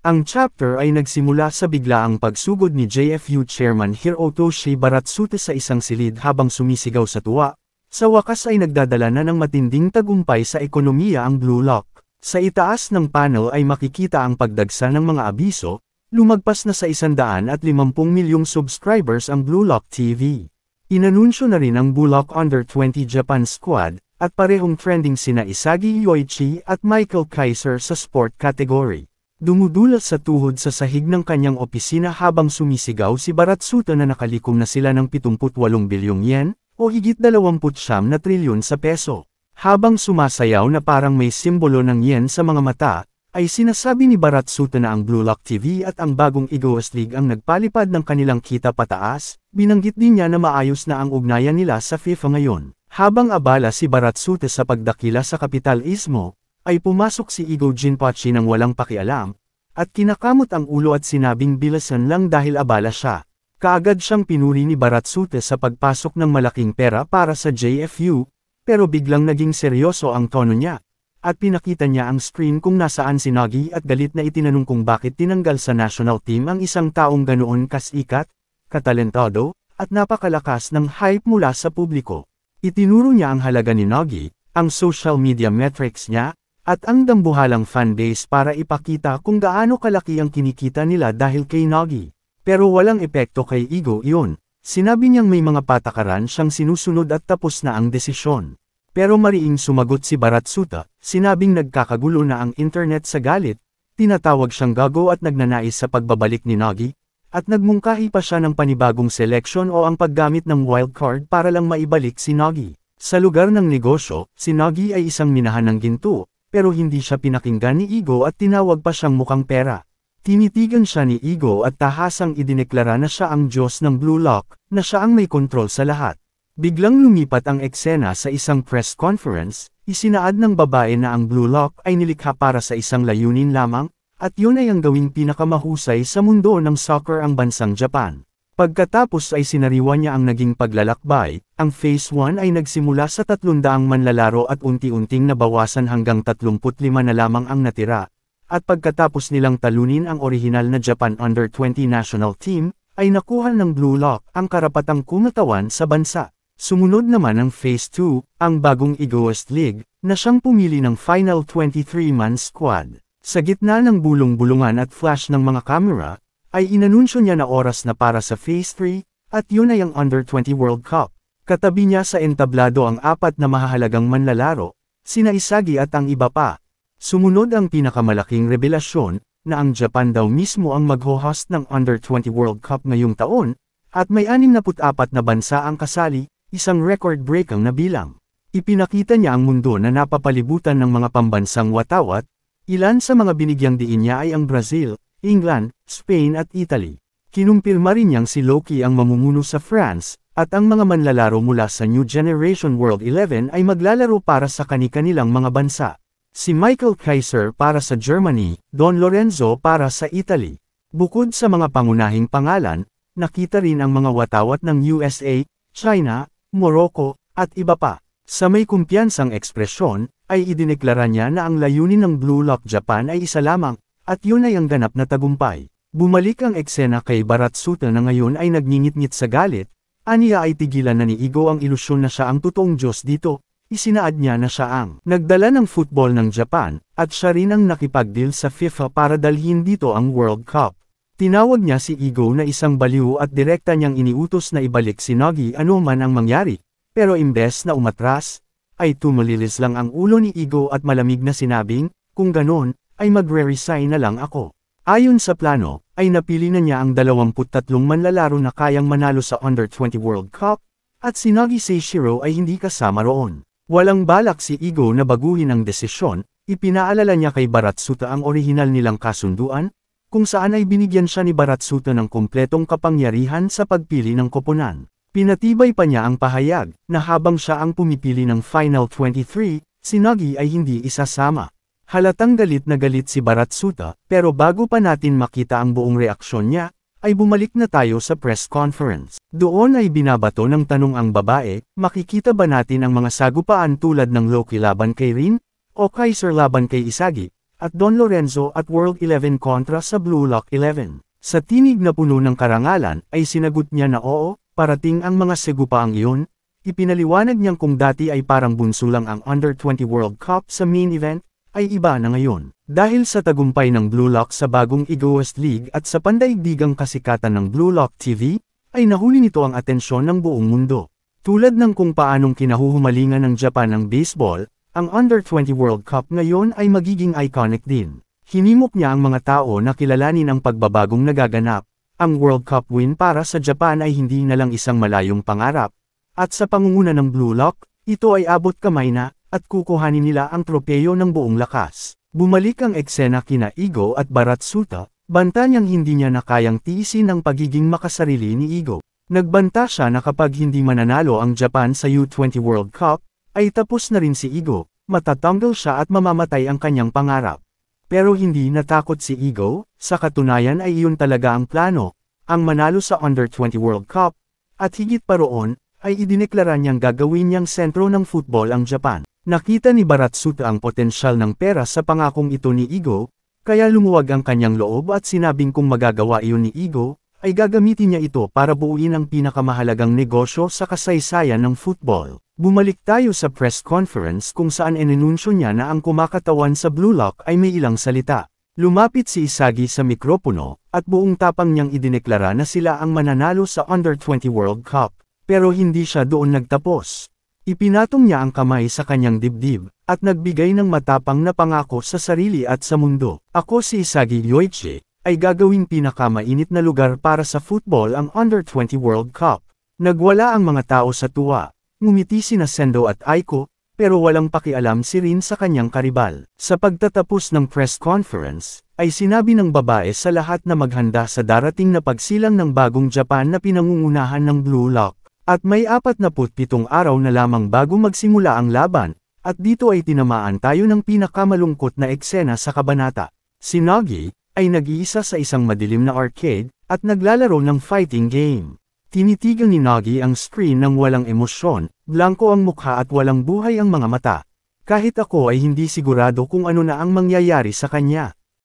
Ang chapter ay nagsimula sa biglaang pagsugod ni JFU Chairman Hirotoshi Baratsute sa isang silid habang sumisigaw sa tuwa. Sa wakas ay nagdadala na ng matinding tagumpay sa ekonomiya ang Blue Lock. Sa itaas ng panel ay makikita ang pagdagsa ng mga abiso, lumagpas na sa 150 milyong subscribers ang Blue Lock TV. Inanunsyo na rin ang Blue Lock Under 20 Japan Squad, at parehong trending sina Isagi Yoichi at Michael Kaiser sa sport category. Dumudulas sa tuhod sa sahig ng kanyang opisina habang sumisigaw si Baratsute na nakalikom na sila ng 78 bilyong yen, o higit 29 na trilyon sa peso. Habang sumasayaw na parang may simbolo ng yen sa mga mata, ay sinasabi ni Baratsute na ang Blue Lock TV at ang bagong Egoist League ang nagpalipad ng kanilang kita pataas. Binanggit din niya na maayos na ang ugnayan nila sa FIFA ngayon. Habang abala si Baratsute sa pagdakila sa kapitalismo, ay pumasok si Igo Jinpachi ng walang pakialam, at kinakamot ang ulo at sinabing bilasan lang dahil abala siya. Kaagad siyang pinuri ni Baratsute sa pagpasok ng malaking pera para sa JFU, pero biglang naging seryoso ang tono niya, at pinakita niya ang screen kung nasaan si Nagi at galit na itinanong kung bakit tinanggal sa national team ang isang taong ganoon kasikat, katalentado, at napakalakas ng hype mula sa publiko. Itinuro niya ang halaga ni Nagi, ang social media metrics niya, at ang dambuhalang fanbase para ipakita kung gaano kalaki ang kinikita nila dahil kay Nagi. Pero walang epekto kay Igo iyon. Sinabi niyang may mga patakaran siyang sinusunod at tapos na ang desisyon. Pero mariing sumagot si Baratsute, sinabing nagkakagulo na ang internet sa galit, tinatawag siyang gago at nagnanais sa pagbabalik ni Nagi, at nagmungkahi pa siya ng panibagong selection o ang paggamit ng wildcard para lang maibalik si Nagi. Sa lugar ng negosyo, si Nagi ay isang minahan ng ginto, pero hindi siya pinakinggan ni Igo at tinawag pa siyang mukhang pera. Tinitigan siya ni Igo at tahasang idineklara na siya ang Diyos ng Blue Lock, na siya ang may kontrol sa lahat. Biglang lumipat ang eksena sa isang press conference, isinaad ng babae na ang Blue Lock ay nilikha para sa isang layunin lamang, at yun ay ang gawing pinakamahusay sa mundo ng soccer ang bansang Japan. Pagkatapos ay sinariwa niya ang naging paglalakbay, ang Phase 1 ay nagsimula sa 300 manlalaro at unti-unting nabawasan hanggang 35 na lamang ang natira. At pagkatapos nilang talunin ang orihinal na Japan Under 20 national team, ay nakuha ng Blue Lock ang karapatang kumatawan sa bansa. Sumunod naman ang Phase 2, ang bagong Egoist League, na siyang pumili ng final 23-man squad. Sa gitna ng bulong-bulungan at flash ng mga kamera, ay inanunsyo niya na oras na para sa Phase 3, at yun ay ang Under 20 World Cup. Katabi niya sa entablado ang 4 na mahahalagang manlalaro, sina Isagi at ang iba pa. Sumunod ang pinakamalaking revelasyon, na ang Japan daw mismo ang magho-host ng Under 20 World Cup ngayong taon, at may 64 na bansa ang kasali, isang record-breaking na bilang. Ipinakita niya ang mundo na napapalibutan ng mga pambansang watawat, ilan sa mga binigyang diin niya ay ang Brazil, England, Spain at Italy. Kinumpirma rin niyang si Loki ang mamumuno sa France, at ang mga manlalaro mula sa New Generation World 11 ay maglalaro para sa kani-kanilang mga bansa. Si Michael Kaiser para sa Germany, Don Lorenzo para sa Italy. Bukod sa mga pangunahing pangalan, nakita rin ang mga watawat ng USA, China, Morocco, at iba pa. Sa may kumpiyansang ekspresyon, ay idineklara niya na ang layunin ng Blue Lock Japan ay isa lamang, at yun ay ang ganap na tagumpay. Bumalik ang eksena kay Baratsute na ngayon ay nagngingit-ngit sa galit, aniya ay tigilan na ni Igo ang ilusyon na siya ang totoong Diyos dito. Isinaad niya na siya ang nagdala ng football ng Japan, at siya rin ang nakipag-deal sa FIFA para dalhin dito ang World Cup. Tinawag niya si Igo na isang baliw at direkta niyang iniutos na ibalik si Nagi ano man ang mangyari, pero imbes na umatras, ay tumalilis lang ang ulo ni Igo at malamig na sinabing, kung ganon, ay magre-resign na lang ako. Ayon sa plano, ay napili na niya ang 23 manlalaro na kayang manalo sa Under 20 World Cup, at si Nagi Seishiro ay hindi kasama roon. Walang balak si Igo na baguhin ang desisyon, ipinaalala niya kay Baratsute ang orihinal nilang kasunduan, kung saan ay binigyan siya ni Baratsute ng kumpletong kapangyarihan sa pagpili ng koponan. Pinatibay pa niya ang pahayag, na habang siya ang pumipili ng Final 23, si Nagi ay hindi isasama. Halatang galit na galit si Baratsute, pero bago pa natin makita ang buong reaksyon niya, ay bumalik na tayo sa press conference. Doon ay binabato ng tanong ang babae, makikita ba natin ang mga sagupaan tulad ng Loki laban kay Rin, o Kaiser laban kay Isagi, at Don Lorenzo at World 11 kontra sa Blue Lock 11. Sa tinig na puno ng karangalan, ay sinagot niya na oo, parating ang mga segupaang iyon. Ipinaliwanag niyang kung dati ay parang bunso lang ang Under-20 World Cup sa main event, ay iba na ngayon. Dahil sa tagumpay ng Blue Lock sa bagong Igo West League at sa pandaigdigang kasikatan ng Blue Lock TV, ay nahuli nito ang atensyon ng buong mundo. Tulad ng kung paanong kinahuhumalingan ng Japan ang baseball, ang Under-20 World Cup ngayon ay magiging iconic din. Hinimok niya ang mga tao na kilalanin ang pagbabagong nagaganap. Ang World Cup win para sa Japan ay hindi na lang isang malayong pangarap. At sa pangunguna ng Blue Lock, ito ay abot kamay na, at kukuhanin nila ang tropeyo ng buong lakas. Bumalik ang eksena kina Igo at Baratsuta, banta niyang hindi niya na kayang tiisin ang pagiging makasarili ni Igo. Nagbanta siya na kapag hindi mananalo ang Japan sa U20 World Cup, ay tapos na rin si Igo, matatanggal siya at mamamatay ang kanyang pangarap. Pero hindi natakot si Igo, sa katunayan ay iyon talaga ang plano, ang manalo sa Under-20 World Cup, at higit pa roon, ay idineklara niyang gagawin niyang sentro ng football ang Japan. Nakita ni Baratsuta ang potensyal ng pera sa pangakong ito ni Igo, kaya lumuwag ang kanyang loob at sinabing kung magagawa iyon ni Igo, ay gagamitin niya ito para buuin ang pinakamahalagang negosyo sa kasaysayan ng football. Bumalik tayo sa press conference kung saan ininunsyo niya na ang kumakatawan sa Blue Lock ay may ilang salita. Lumapit si Isagi sa mikropono, at buong tapang niyang idineklara na sila ang mananalo sa Under-20 World Cup. Pero hindi siya doon nagtapos. Ipinatong niya ang kamay sa kanyang dibdib, at nagbigay ng matapang na pangako sa sarili at sa mundo. Ako si Isagi Yoichi, ay gagawing pinakamainit na lugar para sa football ang Under-20 World Cup. Nagwala ang mga tao sa tuwa. Ngumiti sina Sendo at Aiko, pero walang pakialam si Rin sa kanyang karibal. Sa pagtatapos ng press conference, ay sinabi ng babae sa lahat na maghanda sa darating na pagsilang ng bagong Japan na pinangungunahan ng Blue Lock. At may 47 araw na lamang bago magsimula ang laban, at dito ay tinamaan tayo ng pinakamalungkot na eksena sa kabanata. Si Nagi, ay nag-iisa sa isang madilim na arcade, at naglalaro ng fighting game. Tinitigan ni Nagi ang screen ng walang emosyon, blanko ang mukha at walang buhay ang mga mata. Kahit ako ay hindi sigurado kung ano na ang mangyayari sa kanya.